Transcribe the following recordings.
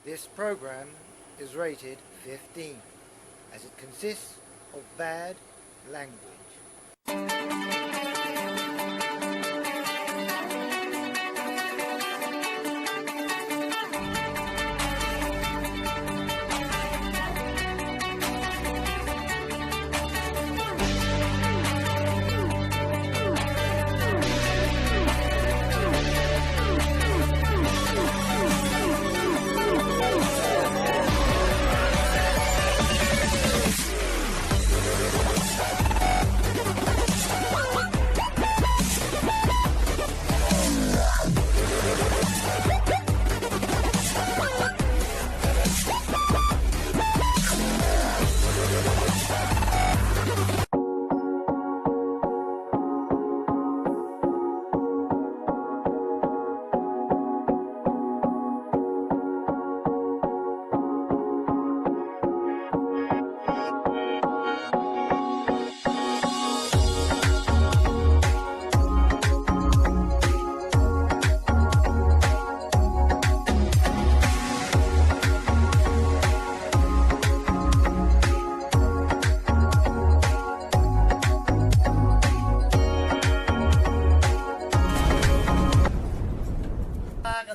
This program is rated 15, as it consists of bad language.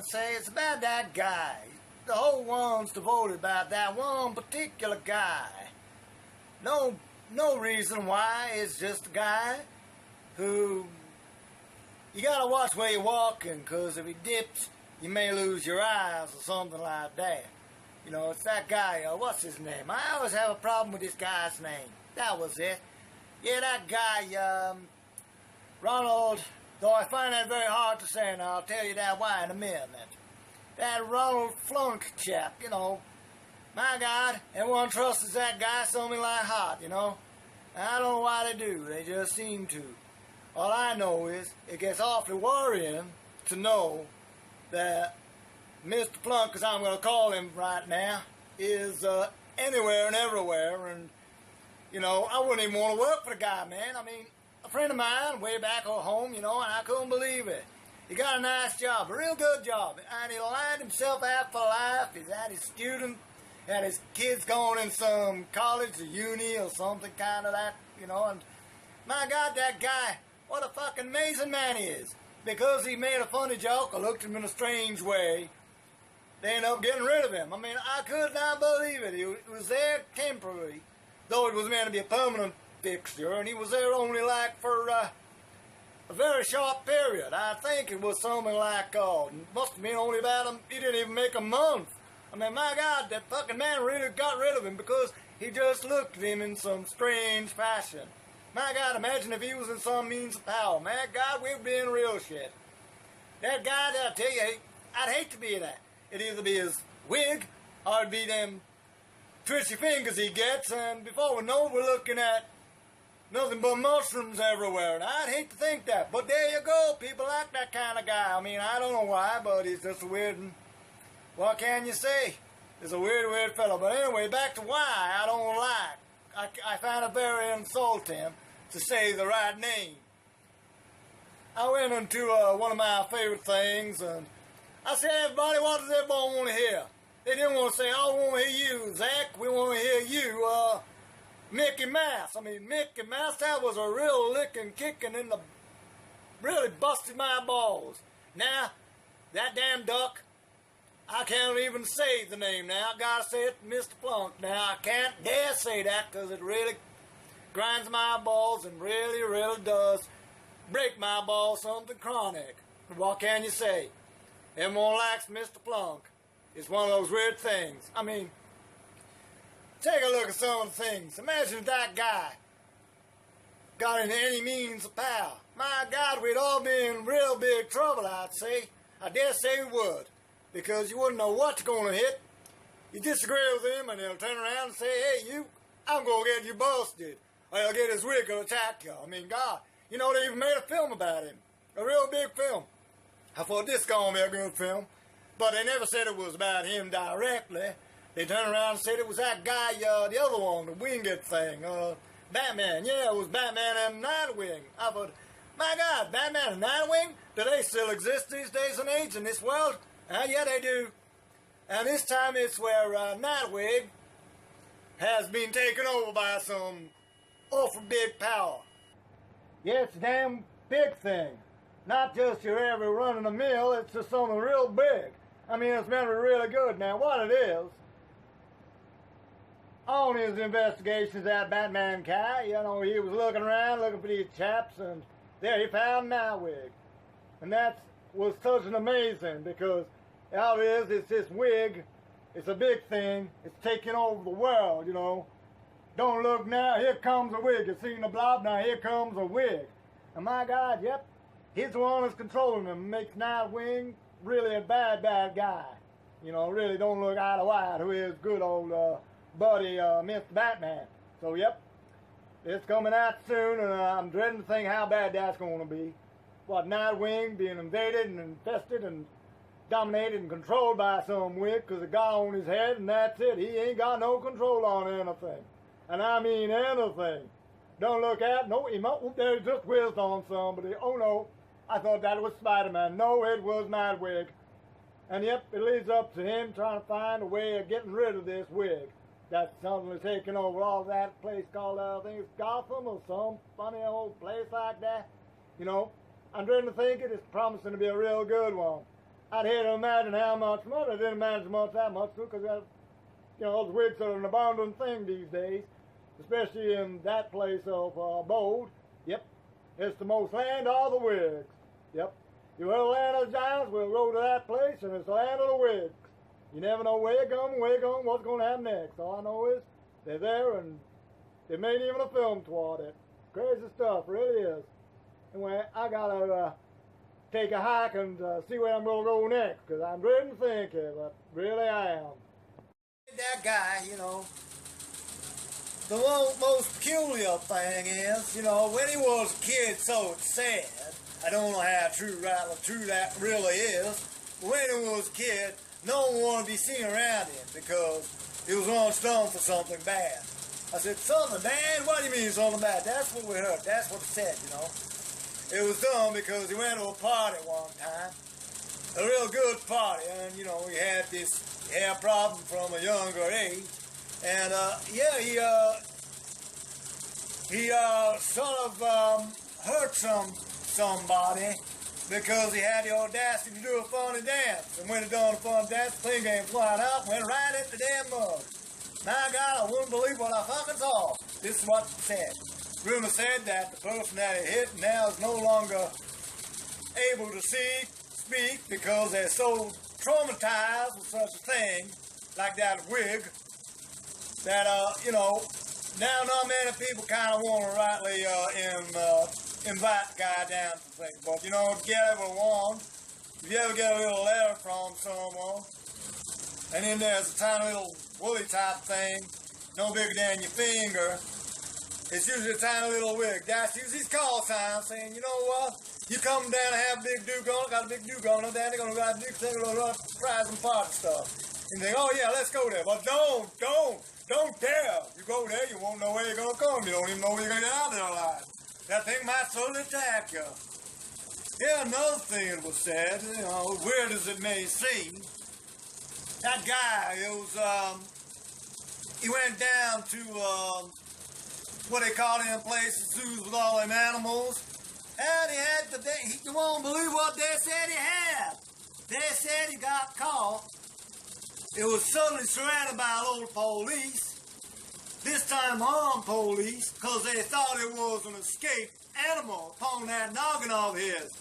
Say it's about that guy. The whole one's devoted about that one particular guy. No reason why. It's just a guy who you gotta watch where you're walking, cause if he dips, you may lose your eyes or something like that. You know, it's that guy. What's his name? I always have a problem with this guy's name. That was it. Yeah, that guy, Ronald. Though I find that very hard to say, and I'll tell you that why in a minute. That Ronald Flunk chap, you know. My God, everyone trusts that guy something like hot, you know. I don't know why they do. They just seem to. All I know is it gets awfully worrying to know that Mr. Flunk, as I'm going to call him right now, is anywhere and everywhere. And, you know, I wouldn't even want to work for the guy, man. I mean, a friend of mine way back home, you know, and I couldn't believe it. He got a nice job, a real good job, and he lined himself out for life. He's had his student, had his kids going in some college or uni or something kind of that, you know, and my God, that guy, what a fucking amazing man he is. Because he made a funny joke or looked at him in a strange way, they ended up getting rid of him. I mean, I could not believe it. He was there temporarily, though it was meant to be a permanent fixture, and he was there only like for a very short period. I think it was something like, must have been only about he didn't even make a month. I mean, my God, that fucking man really got rid of him because he just looked at him in some strange fashion. My God, imagine if he was in some means of power. My God, we'd be in real shit. That guy, I tell you, I'd hate to be that. It'd either be his wig or it'd be them twitchy fingers he gets, and before we know it, we're looking at nothing but mushrooms everywhere, and I'd hate to think that. But there you go, people like that kind of guy. I mean, I don't know why, but he's just a weird one. What can you say? He's a weird fellow. But anyway, back to why I don't like. I find it very insulting to say the right name. I went into one of my favorite things, and I said, everybody, what does everyone want to hear? They didn't want to say, oh, we want to hear you, Zach. We want to hear you, Mickey Mouse. I mean, Mickey Mouse, that was a real licking, kicking in the... really busted my balls. Now, that damn duck, I can't even say the name now. I gotta say it, Mr. Flunk. Now, I can't dare say that because it really grinds my balls and really, really does break my balls, something chronic. What can you say? Everyone likes Mr. Flunk. It's one of those weird things. I mean, take a look at some of the things. Imagine if that guy got into any means of power. My God, we'd all be in real big trouble, I'd say. I dare say we would. Because you wouldn't know what's going to hit. You disagree with him and he'll turn around and say, hey, you, I'm going to get you busted. Or he'll get his wig and attack you. I mean, God, you know, they even made a film about him. A real big film. I thought this going to be a good film. But they never said it was about him directly. They turned around and said it was that guy, the other one, the winged thing, Batman. Yeah, it was Batman and Nightwing. I thought, my God, Batman and Nightwing? Do they still exist these days and age in this world? Yeah, they do. And this time it's where Nightwing has been taken over by some awful big power. Yeah, it's a damn big thing. Not just your every run in the mill, it's just something real big. I mean, it's meant to be really good. Now, what it is, on his investigations at Batman Kai, you know, he was looking around, looking for these chaps, and there he found Nightwing. And that was such an amazing, because all it is, it's this wig, it's a big thing, it's taking over the world, you know. Don't look now, here comes a wig. You seen the blob, now here comes a wig. And my God, yep, he's the one that's controlling him, makes Nightwing really a bad, bad guy. You know, really don't look eye to eye to his good old buddy, Mr. Batman. So, yep, it's coming out soon, and I'm dreading to think how bad that's going to be. What, Nightwing being invaded and infested and dominated and controlled by some wig because it got on his head, and that's it. He ain't got no control on anything. And I mean anything. Don't look at, no, he might, there's just whizzed on somebody. Oh no, I thought that was Spider-Man. No, it was Nightwing. And yep, it leads up to him trying to find a way of getting rid of this wig that's suddenly taking over all that place called, I think it's Gotham or some funny old place like that. You know, I'm dreading to think it's promising to be a real good one. I'd hate to imagine how much money. I didn't imagine much that much too, because you know, those wigs are an abundant thing these days, especially in that place of abode. Yep, it's the most land of all the wigs. Yep, you want the land of the giants, we'll go to that place, and it's the land of the wigs. You never know where you're going, what's going to happen next. All I know is they're there, and they made even a film toward it. Crazy stuff, really is. Anyway, I gotta take a hike and see where I'm gonna go next, because I'm dreading to think it, but really I am. That guy, you know, the most peculiar thing is, you know, when he was a kid, so it's said, I don't know how true that really is, but when he was a kid, no one wanted to be seen around him because he was once done for something bad. I said, something bad? What do you mean something bad? That's what we heard. That's what it said, you know. It was done because he went to a party one time, a real good party, and, you know, he had this hair problem from a younger age, and, yeah, he sort of hurt somebody because he had the audacity to do a funny dance, and when he done a funny dance, the thing came flying out and went right into the damn mud. My God, I wouldn't believe what I fucking saw. This is what it said. Rumor said that the person that he hit now is no longer able to speak because they're so traumatized with such a thing, like that wig, that, you know, now not many people kind of want to rightly invite the guy down to things. But, you know, if you ever want, if you ever get a little letter from someone, and then there's a tiny little woolly type thing, no bigger than your finger, it's usually a tiny little wig. That's usually his call sign saying, you know what? You come down and have a big duke on it, got a big duke on it, then they're going to got a big thing, going to surprise and party stuff. And you think, oh yeah, let's go there. But don't dare. You go there, you won't know where you're going to come. You don't even know where you're going to get out of there alive. That thing might suddenly attack you. Yeah, another thing that was said, you know, weird as it may seem, that guy, it was, he went down to, what they call in places, zoos with all them animals. And he had you won't believe what they said he had. They said he got caught. It was suddenly surrounded by a load of police. This time armed police, because they thought it was an escaped animal upon that noggin of his.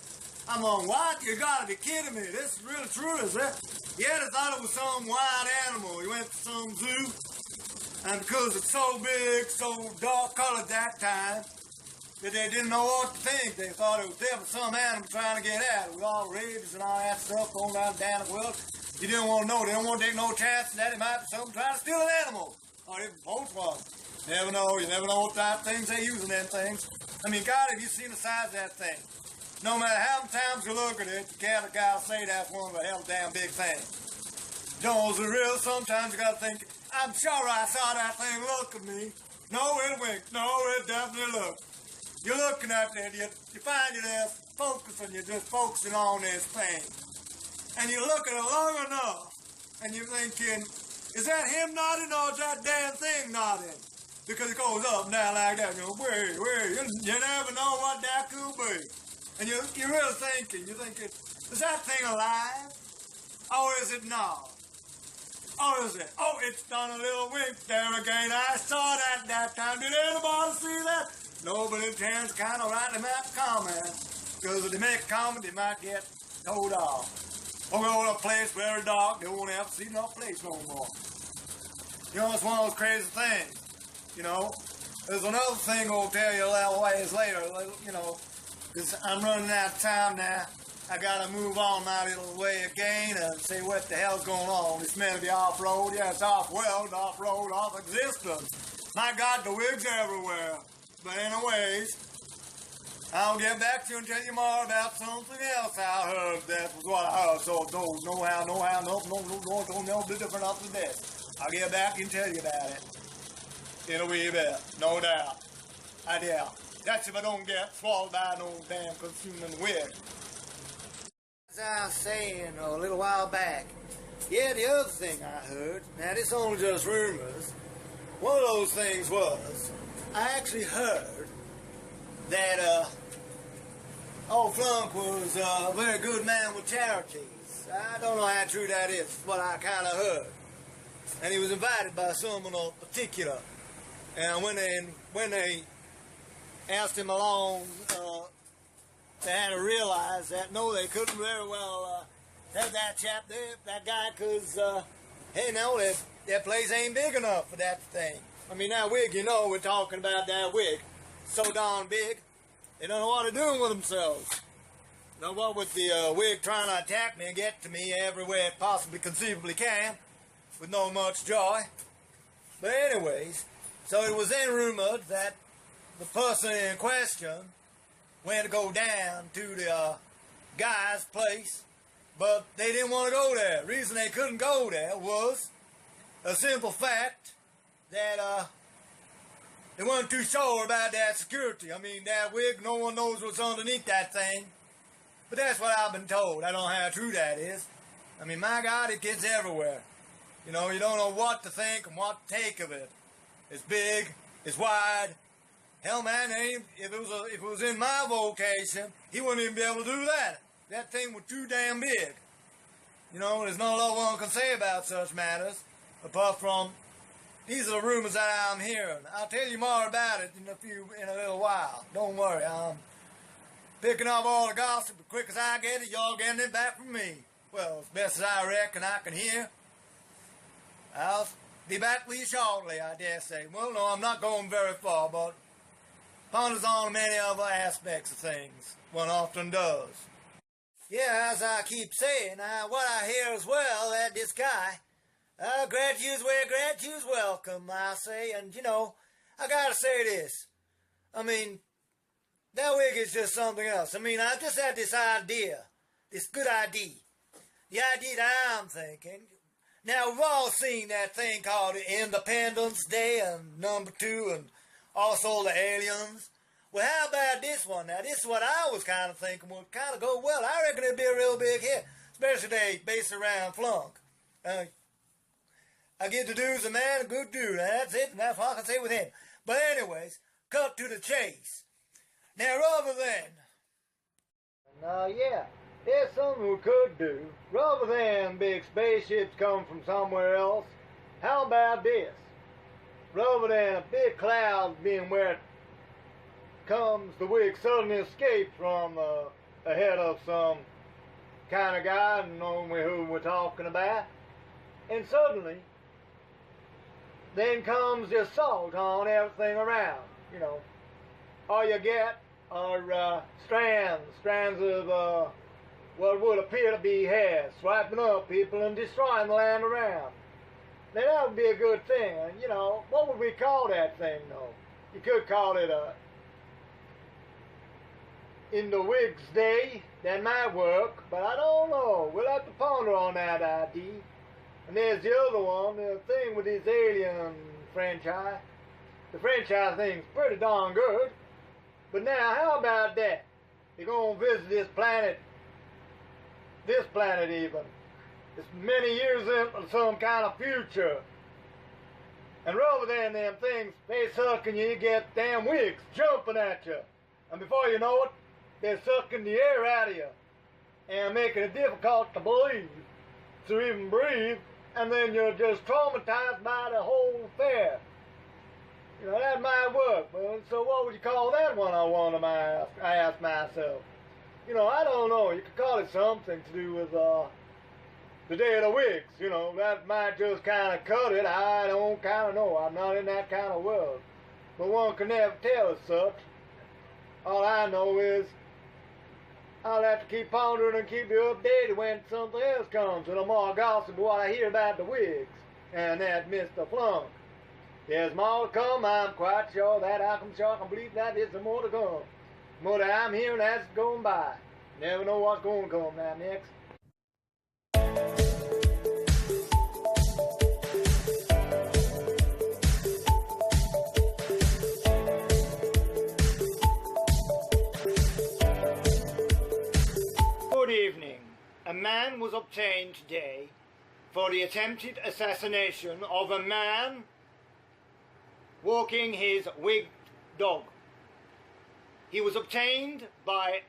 I'm on, what? You gotta be kidding me. This is really true, is it? Yeah, they thought it was some wild animal. He went to some zoo. And because it's so big, so dark colored that time, that they didn't know what to think. They thought it was there for some animal trying to get at it. With all rabies and all that stuff going down the world. You didn't want to know. They don't want to take no chances that it might be something trying to steal an animal. Or even both one. Never know. You never know what type of things they use in them things. I mean, God, have you seen the size of that thing? No matter how many times you look at it, you can't gotta say that's one of a hell damn big thing. Jones are real. Sometimes you gotta think, I'm sure I saw that thing look at me. No, it winked. No, it definitely looked. You're looking at it, you find you're there focusing, you're just focusing on this thing. And you look at it long enough, and you're thinking, is that him nodding or is that damn thing nodding? Because it goes up and down like that, where, you never know what that could be. And you're really thinking, is that thing alive? Or is it not? Or is it? Oh, it's done a little wink there again. I saw that time. Did anybody see that? Nobody tends to kind of write them out comment. Because if they make a comment, they might get told off. Or go to a place very dark, they won't have to see no place no more. It's one of those crazy things. There's another thing I'll tell you a little ways later, because I'm running out of time now. I gotta move on my little way again and see what the hell's going on. It's meant to be off-road. Yeah, it's off-world, off-road, off-existence. My God, the wigs are everywhere. But anyways, I'll get back to you and tell you more about something else I heard. That was what I heard. So no different after this. I'll get back and tell you about it. In a wee bit, no doubt. I doubt. That's if I don't get swallowed by no damn consuming wig. As I was saying a little while back, yeah, the other thing I heard, now this only just rumors, one of those things was, I actually heard that old Flunk was a very good man with charities. I don't know how true that is, but I kind of heard. And he was invited by someone in particular. And when they asked him along, they had to realize that, no, they couldn't very well have that chap there, that guy, because, hey, no, that place ain't big enough for that thing. I mean, that wig, we're talking about that wig, so darn big, they don't know what they're doing with themselves. What with the wig trying to attack me and get to me everywhere it possibly conceivably can, with no much joy. But anyways, so it was then rumored that the person in question went to go down to the guy's place, but they didn't want to go there. The reason they couldn't go there was a simple fact that they weren't too sure about that security. I mean, that wig, no one knows what's underneath that thing. But that's what I've been told. I don't know how true that is. I mean, my God, it gets everywhere. You don't know what to think and what to take of it. It's big, it's wide. Hell, man, if it was in my vocation, he wouldn't even be able to do that. That thing was too damn big. There's not a lot one can say about such matters, apart from, these are the rumors that I'm hearing. I'll tell you more about it in a little while. Don't worry, I'm picking up all the gossip as quick as I get it. Y'all getting it back from me. Well, as best as I reckon I can hear. I'll be back with you shortly, I dare say. Well, no, I'm not going very far, but ponders on many other aspects of things. One often does. Yeah, as I keep saying, what I hear as well, that this guy, gratitude's where gratitude's welcome, I say. And, I gotta say this. I mean, that wig is just something else. I mean, I just had this idea, this good idea. The idea that I'm thinking. Now, we've all seen that thing called Independence Day and number 2 and also the aliens. Well, how about this one? Now, this is what I was kind of thinking would kind of go well. I reckon it'd be a real big hit, especially they based around Flunk. I get the dude's a man, a good dude. That's it, and that's all I can say with him. But anyways, cut to the chase. Now, rather than... yeah, there's something we could do. Rather than big spaceships coming from somewhere else, how about this? Rather than a big cloud being where it comes, the wig suddenly escapes from ahead of some kind of guy, knowing who we're talking about, and suddenly then comes the assault on everything around. All you get are strands of what would appear to be hair, swiping up people and destroying the land around. Now that would be a good thing. What would we call that thing, though? You could call it in the wig's day. That might work, but I don't know. We'll have to ponder on that idea. And there's the other one, the thing with this alien franchise. The franchise thing's pretty darn good. But now, how about that? You're going to visit this planet even. It's many years into some kind of future. And rather than them things they sucking you, you get damn wigs jumping at you. And before you know it, they're sucking the air out of you and making it difficult to breathe, to even breathe, and then you're just traumatized by the whole affair. You know, that might work, but so what would you call that one, I asked myself. You know, I don't know, you could call it something to do with the day of the wigs, you know, that might just kind of cut it. I don't kind of know. I'm not in that kind of world. But one can never tell as such. All I know is I'll have to keep pondering and keep you updated when something else comes, and I'm more gossip what I hear about the wigs and that Mr. Flunk. There's more to come. I'm quite sure that I can believe that there's some more to come. More that I'm hearing as it's going by. Never know what's going to come now next. Good evening. A man was obtained today for the attempted assassination of a man walking his wigged dog. He was obtained by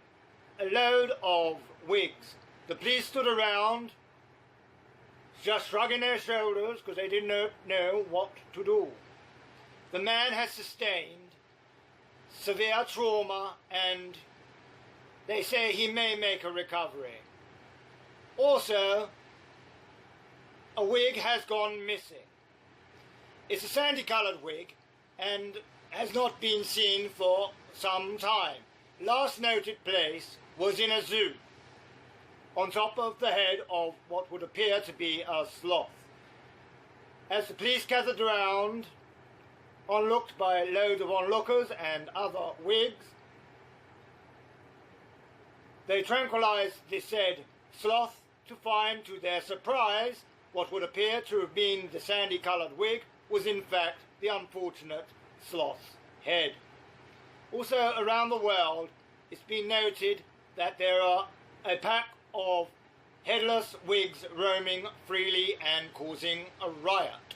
a load of wigs. The police stood around just shrugging their shoulders because they did not know what to do. The man has sustained severe trauma and they say he may make a recovery. Also, a wig has gone missing. It's a sandy-coloured wig and has not been seen for some time. Last noted place was in a zoo, on top of the head of what would appear to be a sloth. As the police gathered around, onlooked by a load of onlookers and other wigs, they tranquilized the said sloth to find, to their surprise, what would appear to have been the sandy-coloured wig was in fact the unfortunate sloth's head. Also around the world, it's been noted that there are a pack of headless wigs roaming freely and causing a riot.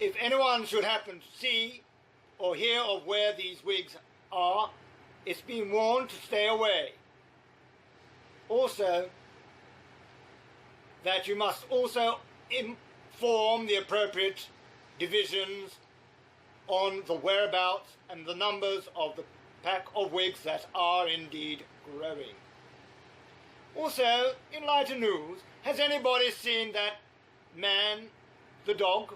If anyone should happen to see or hear of where these wigs are, it's been warned to stay away. Also, that you must also inform the appropriate divisions on the whereabouts and the numbers of the pack of wigs that are indeed growing. Also, in lighter news, has anybody seen that man, the dog?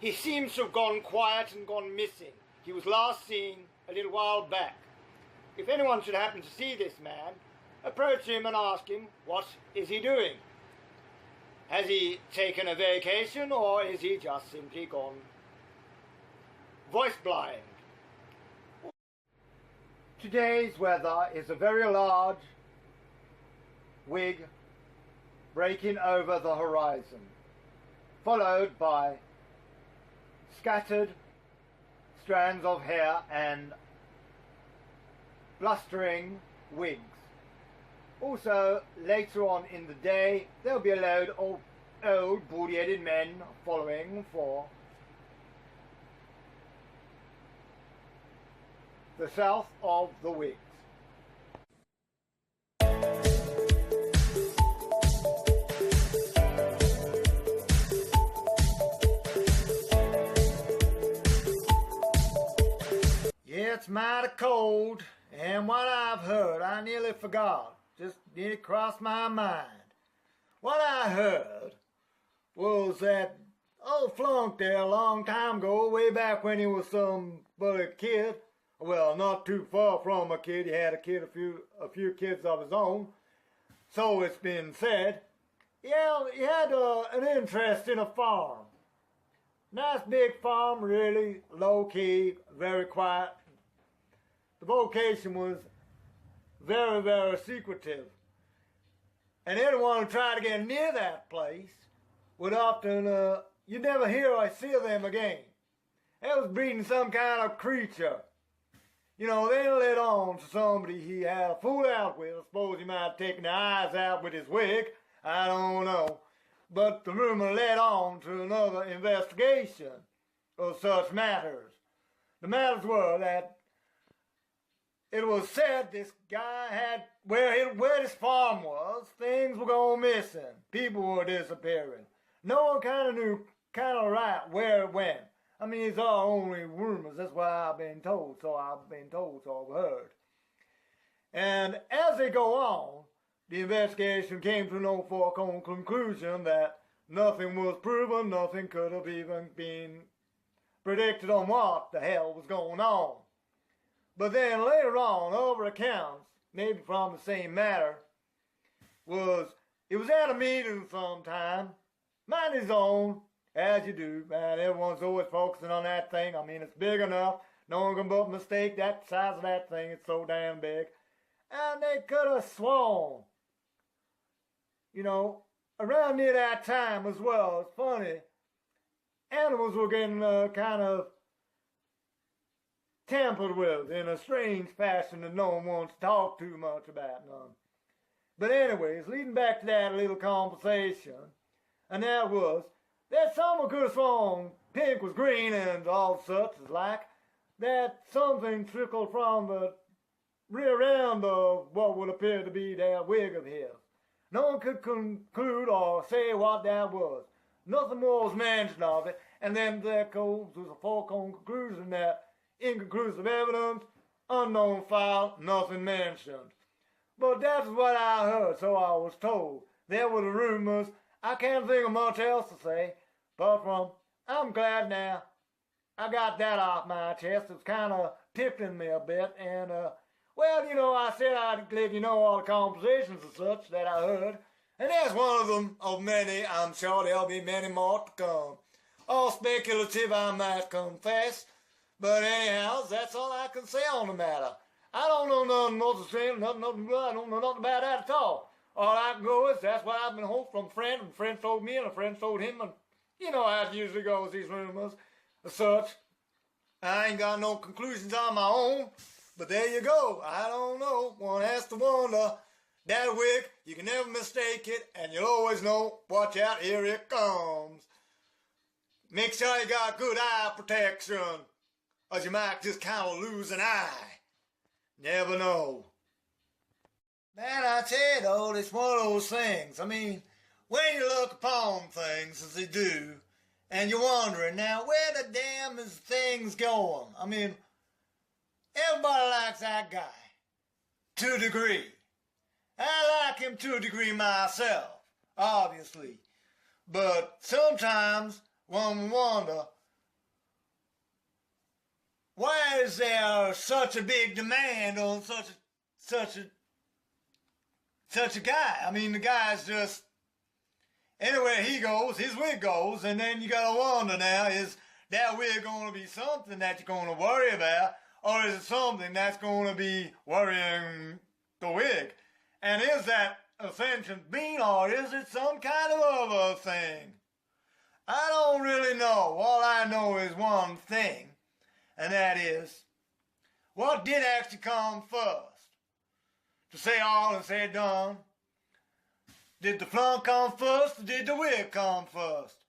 He seems to have gone quiet and gone missing. He was last seen a little while back. If anyone should happen to see this man, approach him and ask him, what is he doing? Has he taken a vacation, or is he just simply gone voice blind? Today's weather is a very large wig breaking over the horizon, followed by scattered strands of hair and blustering wigs. Also, later on in the day, there'll be a load of old, bald-headed men following for the south of the wigs. Yeah, it's mighty cold, and what I've heard, I nearly forgot. Just nearly crossed my mind. What I heard was that old Flunk there a long time ago, way back when he was somebody kid, well, not too far from a kid, he had a few kids of his own, so it's been said, yeah, he had an interest in a farm. Nice big farm, really low-key, very quiet. The vocation was very, very secretive. And anyone who tried to get near that place would often, you never hear or see them again. They was breeding some kind of creature. You know, they let on to somebody he had a fool out with. I suppose he might have taken the eyes out with his wig. I don't know. But the rumor led on to another investigation of such matters. The matters were that it was said this guy had, where his farm was, things were going missing. People were disappearing. No one kind of knew right where it went. I mean, these are only rumors. That's what I've been told, so I've heard. And as they go on, the investigation came to no foregone conclusion that nothing was proven, nothing could have even been predicted on what the hell was going on. But then later on, other accounts, maybe from the same matter, it was at a meeting sometime, mind his own, as you do, man. Everyone's always focusing on that thing. I mean, it's big enough. No one can but mistake that size of that thing. It's so damn big. And they could have sworn, around near that time as well. It's funny. Animals were getting kind of tampered with in a strange fashion that no one wants to talk too much about none. But anyways, leading back to that little conversation, and that was that someone could have sworn pink was green and all such as like, that something trickled from the rear end of what would appear to be that wig of his. No one could conclude or say what that was. Nothing more was mentioned of it, and then there goes a foregone conclusion that inconclusive evidence, unknown file, nothing mentioned. But that's what I heard, so I was told. There were the rumors. I can't think of much else to say, apart from, I'm glad now I got that off my chest. It's kind of tickling me a bit, and, I said I'd let you know all the conversations and such that I heard, and that's one of them of many. I'm sure there'll be many more to come. All speculative, I might confess, but anyhow, that's all I can say on the matter. I don't know nothing more to say, nothing, I don't know nothing about that at all. All I can go is, that's what I've been told from a friend, and a friend told me, and a friend told him, and you know how it usually goes, these rumors, as such. I ain't got no conclusions on my own, but there you go. I don't know. One has to wonder. That wig, you can never mistake it, and you'll always know, watch out, here it comes. Make sure you got good eye protection, or you might just kind of lose an eye. Never know. Man, I tell you though, it's one of those things. I mean, when you look upon things as they do, and you're wondering, now, where the damn is things going? I mean, everybody likes that guy, to a degree. I like him to a degree myself, obviously. But sometimes one wonder, why is there such a big demand on such a guy? I mean, the guy's just, anywhere he goes, his wig goes, and then you gotta wonder now, is that wig gonna be something that you're gonna worry about, or is it something that's gonna be worrying the wig? And is that a sentient being, or is it some kind of other thing? I don't really know. All I know is one thing, and that is, what did actually come first? To say all and say done, did the flunk come first, or did the wig come first?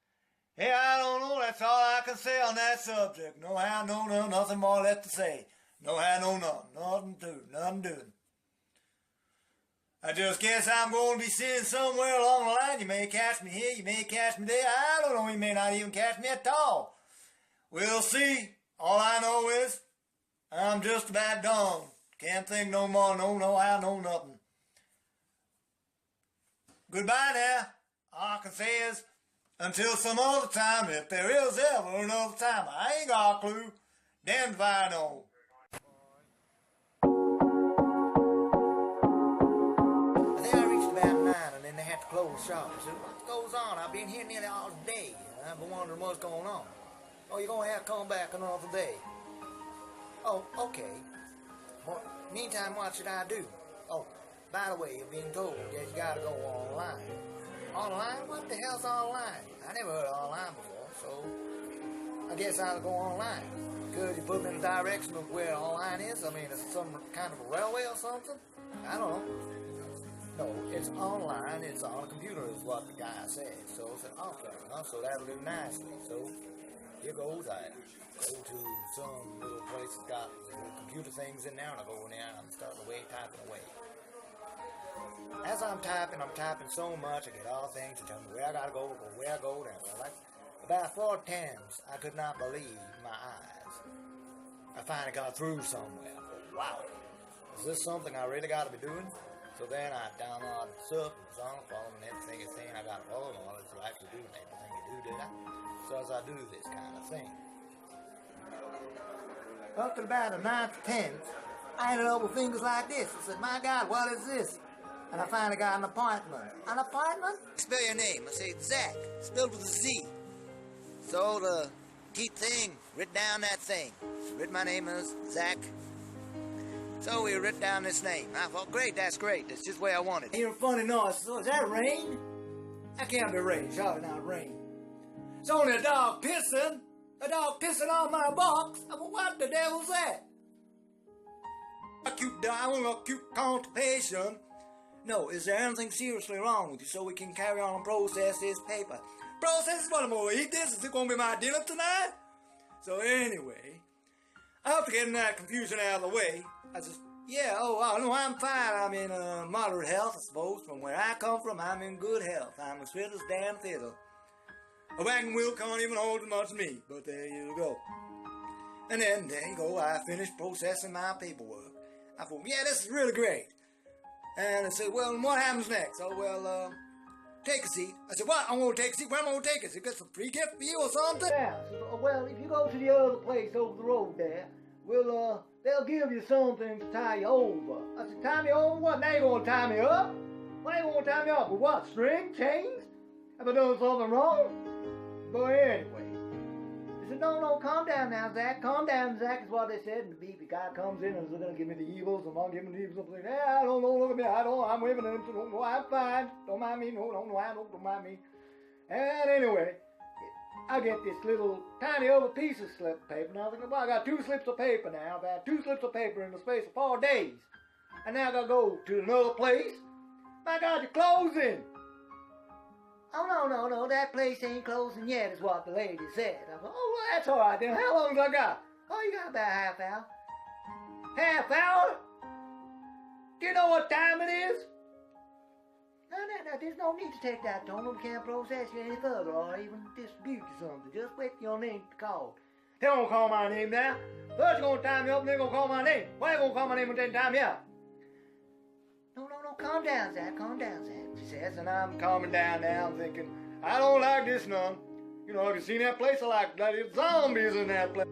Yeah, I don't know. That's all I can say on that subject. No how, no, nothing more left to say. No how, no, nothing doing. I just guess I'm going to be sitting somewhere along the line. You may catch me here, you may catch me there. I don't know, you may not even catch me at all. We'll see. All I know is, I'm just about done. Can't think no more, no how, no nothing. Goodbye now. All I can say is, until some other time, if there is ever another time, I ain't got a clue. Damned if I know. Close shop. I said, what goes on? I've been here nearly all day. I've been wondering what's going on. Oh, you're going to have to come back another day. Oh, okay. Well, meantime, what should I do? Oh, by the way, you're being told that you got to go online. Online? What the hell's online? I never heard of online before, so I guess I'll go online. Could you put me in the direction of where online is? I mean, is it some kind of a railway or something? I don't know. No, it's online, it's on a computer is what the guy said. So I said, okay, so that'll do nicely. So here goes, I go to some little place that's got little computer things in there, and I go in there and I'm starting away, typing away. As I'm typing so much, I get all things to tell me where I gotta go, where I go down. Like about 4 times, I could not believe my eyes. I finally got through somewhere. Wow, is this something I really gotta be doing? So then I download stuff, following everything it's saying. I got to follow all it's like to do and everything you do, did I? So as I do this kind of thing. Up to about the 9th, 10th, I ended up with things like this. I said, my God, what is this? And I finally got an appointment. An appointment? Spell your name. I say, Zach, spelled with a Z. So the key thing, writ down that thing. Writ my name as Zach. So we writ down this name. I thought, great, that's great. That's just the way I wanted it. I hear a funny noise. So is that rain? That can't be rain. Surely not rain. It's only a dog pissing. A dog pissing on my box. I mean, what the devil's that? Acute dying, acute constipation. No, is there anything seriously wrong with you so we can carry on and process this paper? Process what I'm going to eat this? Is it going to be my dinner tonight? So anyway, after getting that confusion out of the way, I just, no, I'm fine. I'm in moderate health, I suppose. From where I come from, I'm in good health. I'm as fit as damn fiddle. A wagon wheel can't even hold as much as me, but there you go. And then, there you go, I finished processing my paperwork. I thought, yeah, this is really great. And I said, well, what happens next? Oh, well, take a seat. I said, what? I'm going to take a seat. Where am I going to take it? Is it some free gift for you or something? Yeah. I said, well, if you go to the other place over the road there, they'll give you something to tie you over. I said, tie me over? What? Now you're going to tie me up? Why you going to tie me up? With what? String? Chains? Have I done something wrong? But anyway, they said, no, calm down now, Zach. Calm down, Zach, is what they said. And the beefy guy comes in and is going to give me the evils. And I'm giving the evils. I'm saying, yeah, I don't know, look at me. I'm waving at him. No, I'm fine. Don't mind me. No, don't mind me. And anyway, I get this little tiny other piece of slip of paper. Now I was thinking, well, I got 2 slips of paper now. I've had 2 slips of paper in the space of 4 days. And now I got to go to another place. My God, you're closing. Oh, no, that place ain't closing yet, is what the lady said. I thought, oh, well, that's all right then. How long have I got? Oh, you got about half hour. Half hour? Do you know what time it is? No, there's no need to take that tone. We can't process you any further or even distribute you something. Just wait for your name to be called. They don't call my name now. First you're going to tie me up and then you're going to call my name. Why are you going to call my name and then tie me up? No, calm down, Zach, she says, and I'm calming down now. I'm thinking, I don't like this none. You know, have you seen that place? I like bloody zombies in that place.